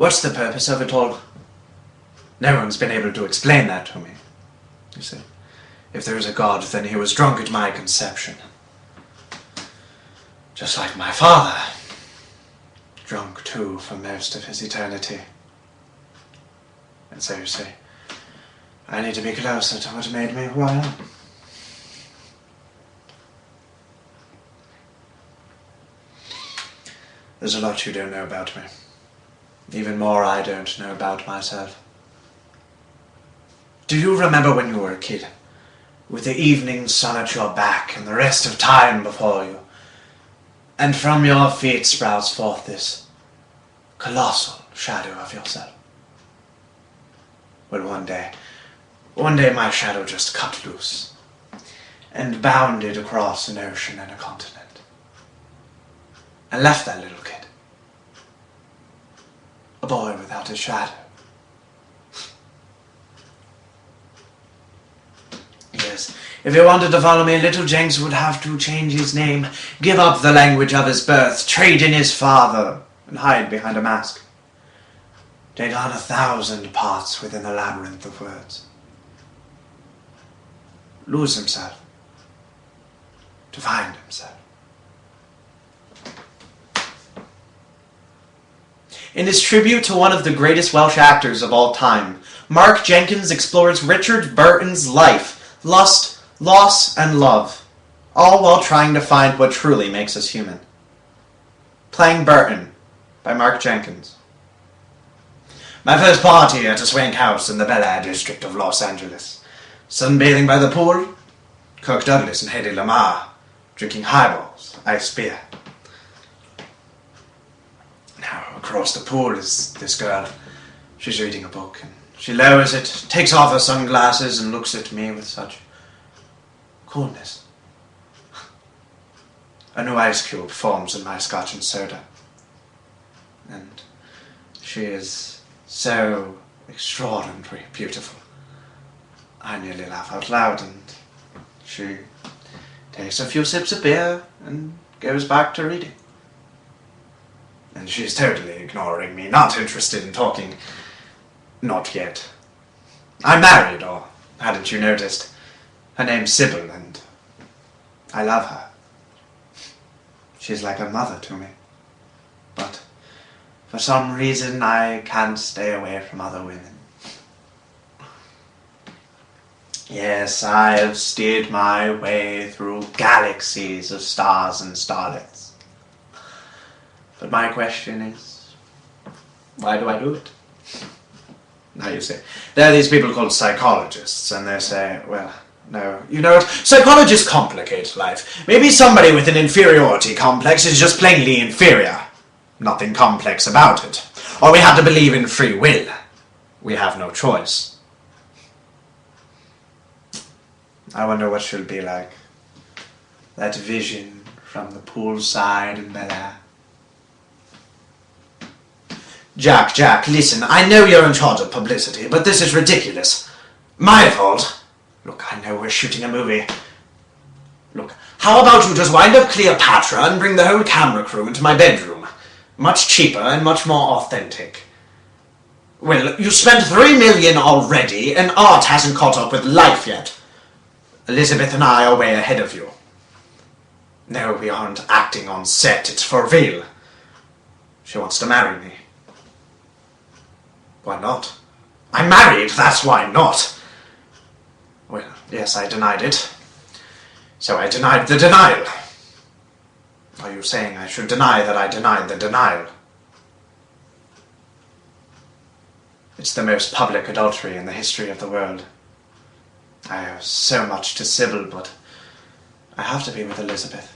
What's the purpose of it all? No one's been able to explain that to me. You see, if there is a God, then he was drunk at my conception. Just like my father. Drunk too for most of his eternity. And so you see, I need to be closer to what made me who I am. There's a lot you don't know about me. Even more I don't know about myself. Do you remember when you were a kid? With the evening sun at your back and the rest of time before you. And from your feet sprouts forth this colossal shadow of yourself. Well, one day my shadow just cut loose and bounded across an ocean and a continent. And left that little kid, a boy without a shadow. Yes, if he wanted to follow me, little Jenks would have to change his name, give up the language of his birth, trade in his father, and hide behind a mask. Take on 1,000 parts within the labyrinth of words. Lose himself, to find himself. In his tribute to one of the greatest Welsh actors of all time, Mark Jenkins explores Richard Burton's life, lust, loss, and love, all while trying to find what truly makes us human. Playing Burton by Mark Jenkins. My first party at a swank house in the Bel Air district of Los Angeles. Sunbathing by the pool, Kirk Douglas and Hedy Lamarr, drinking highballs, iced beer. Now, across the pool is this girl. She's reading a book, and she lowers it, takes off her sunglasses, and looks at me with such coolness. A new ice cube forms in my scotch and soda. And she is so extraordinarily beautiful. I nearly laugh out loud, and she takes a few sips of beer and goes back to reading. And she's totally ignoring me, not interested in talking. Not yet. I'm married, or hadn't you noticed? Her name's Sybil, and I love her. She's like a mother to me. But for some reason I can't stay away from other women. Yes, I have steered my way through galaxies of stars and starlets. But my question is, why do I do it? Now you say, there are these people called psychologists, and they say, well, no, you know what, psychologists complicate life. Maybe somebody with an inferiority complex is just plainly inferior. Nothing complex about it. Or we have to believe in free will. We have no choice. I wonder what she'll be like. That vision from the poolside in Bel Air. Jack, listen, I know you're in charge of publicity, but this is ridiculous. My fault. Look, I know we're shooting a movie. Look, how about you just wind up Cleopatra and bring the whole camera crew into my bedroom? Much cheaper and much more authentic. Well, you spent $3 million already, and art hasn't caught up with life yet. Elizabeth and I are way ahead of you. No, we aren't acting on set, it's for real. She wants to marry me. Why not? I'm married, that's why not. Well, yes, I denied it. So I denied the denial. Are you saying I should deny that I denied the denial? It's the most public adultery in the history of the world. I owe so much to Sybil, but I have to be with Elizabeth.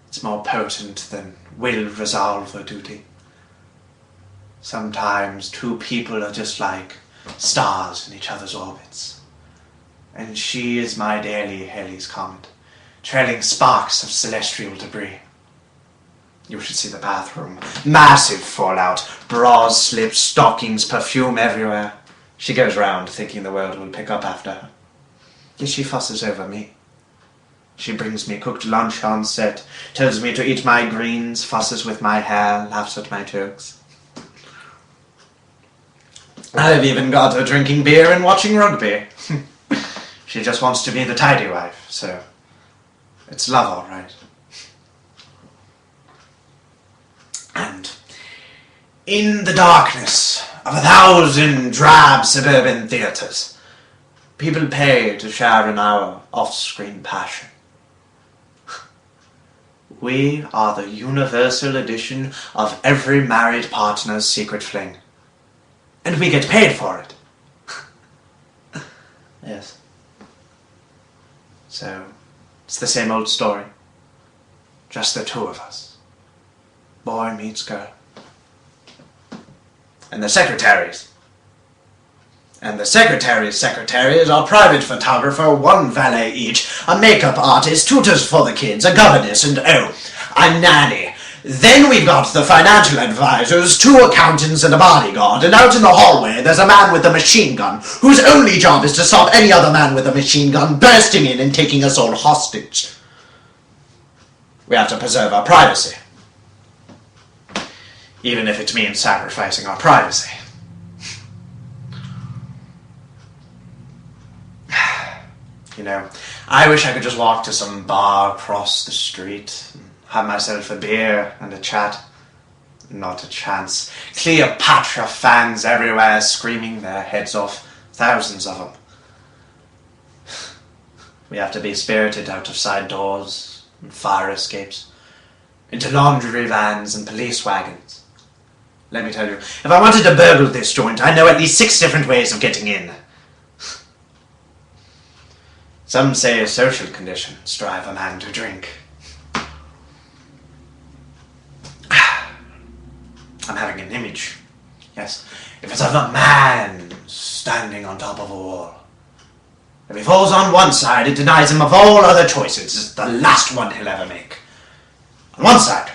It's more potent than will, resolve, or duty. Sometimes two people are just like stars in each other's orbits. And she is my daily Halley's Comet, trailing sparks of celestial debris. You should see the bathroom. Massive fallout. Bras, slips, stockings, perfume everywhere. She goes round thinking the world will pick up after her. Yet she fusses over me. She brings me cooked lunch on set, tells me to eat my greens, fusses with my hair, laughs at my jokes. I've even got her drinking beer and watching rugby. She just wants to be the tidy wife, so it's love, all right. And in the darkness of 1,000 drab suburban theatres, people pay to share in our off-screen passion. We are the universal edition of every married partner's secret fling. And we get paid for it. Yes. So, it's the same old story. Just the two of us. Boy meets girl. And the secretaries. And the secretary's secretary is our private photographer, one valet each, a makeup artist, tutors for the kids, a governess, and a nanny. Then we've got the financial advisors, 2 accountants, and a bodyguard, and out in the hallway there's a man with a machine gun, whose only job is to stop any other man with a machine gun bursting in and taking us all hostage. We have to preserve our privacy. Even if it means sacrificing our privacy. You know, I wish I could just walk to some bar across the street and have myself a beer and a chat. Not a chance. Cleopatra fans everywhere screaming their heads off. Thousands of them. We have to be spirited out of side doors and fire escapes, into laundry vans and police wagons. Let me tell you, if I wanted to burgle this joint, I know at least 6 different ways of getting in. Some say social conditions drive a man to drink. I'm having an image. Yes, if it's of a man standing on top of a wall. If he falls on one side, it denies him of all other choices. It's the last one he'll ever make. On one side,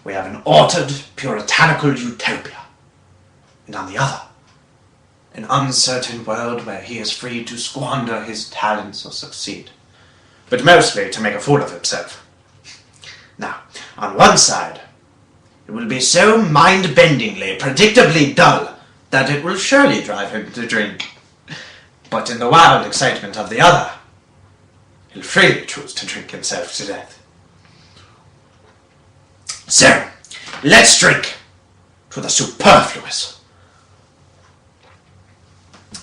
we have an altered, puritanical utopia. And on the other, an uncertain world where he is free to squander his talents or succeed. But mostly to make a fool of himself. Now, on one side, it will be so mind-bendingly, predictably dull that it will surely drive him to drink. But in the wild excitement of the other, he'll freely choose to drink himself to death. So, let's drink to the superfluous,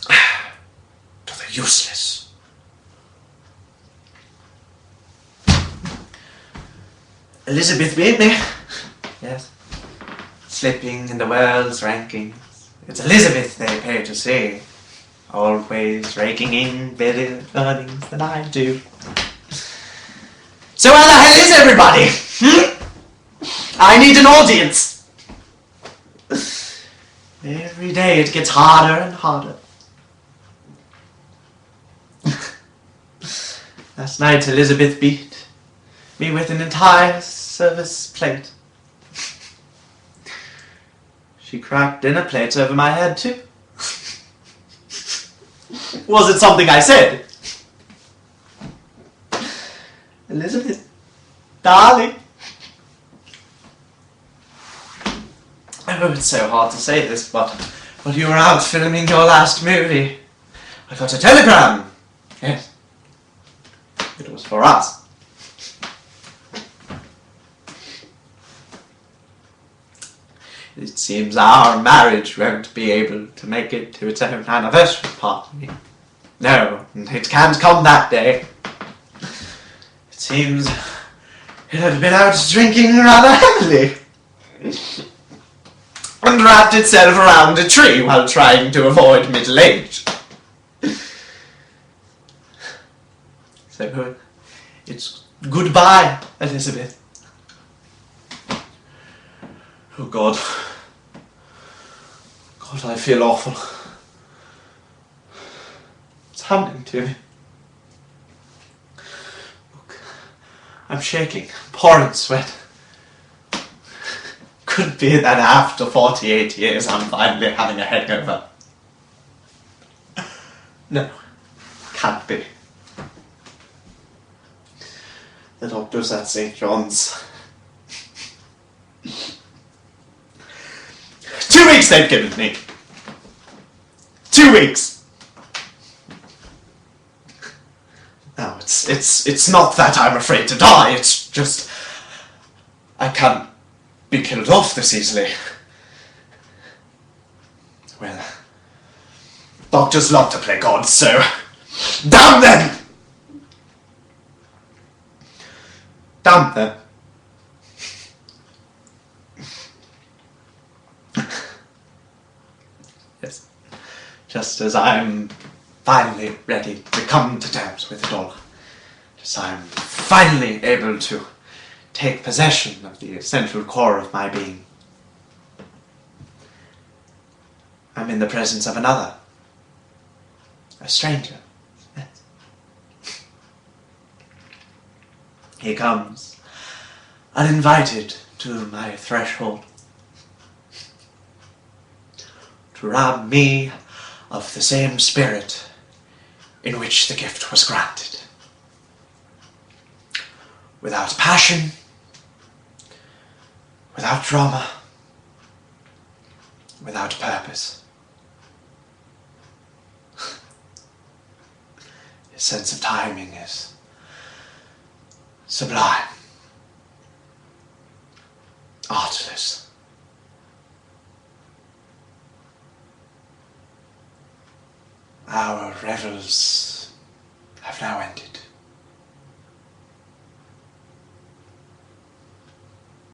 to the useless. Elizabeth beat me. Yes. Slipping in the world's rankings. It's Elizabeth they pay to see. Always raking in better earnings than I do. So where the hell is everybody? I need an audience. Every day it gets harder and harder. Last night Elizabeth beat me with an entire service plate. She cracked dinner plates over my head too. Was it something I said? Elizabeth, darling. Oh, it's so hard to say this, but while you were out filming your last movie, I got a telegram. Yes. It was for us. It seems our marriage won't be able to make it to its own anniversary party. No, it can't come that day. It seems it had been out drinking rather heavily and wrapped itself around a tree while trying to avoid middle age. So it's goodbye, Elizabeth. Oh God. God, I feel awful. What's happening to me? Look, I'm shaking, pouring sweat. Could it be that after 48 years I'm finally having a hangover? No, can't be. The doctors at St. John's. 2 weeks they've given me. 2 weeks! No, it's not that I'm afraid to die, it's just I can't be killed off this easily. Well, doctors love to play God, so damn them! Damn them. Yes. Just as I'm finally ready to come to terms with it all. Just as I'm finally able to take possession of the essential core of my being. I'm in the presence of another. A stranger. Yes. He comes, uninvited, to my threshold, to rob me of the same spirit in which the gift was granted. Without passion, without drama, without purpose. His sense of timing is sublime, artless. Our revels have now ended.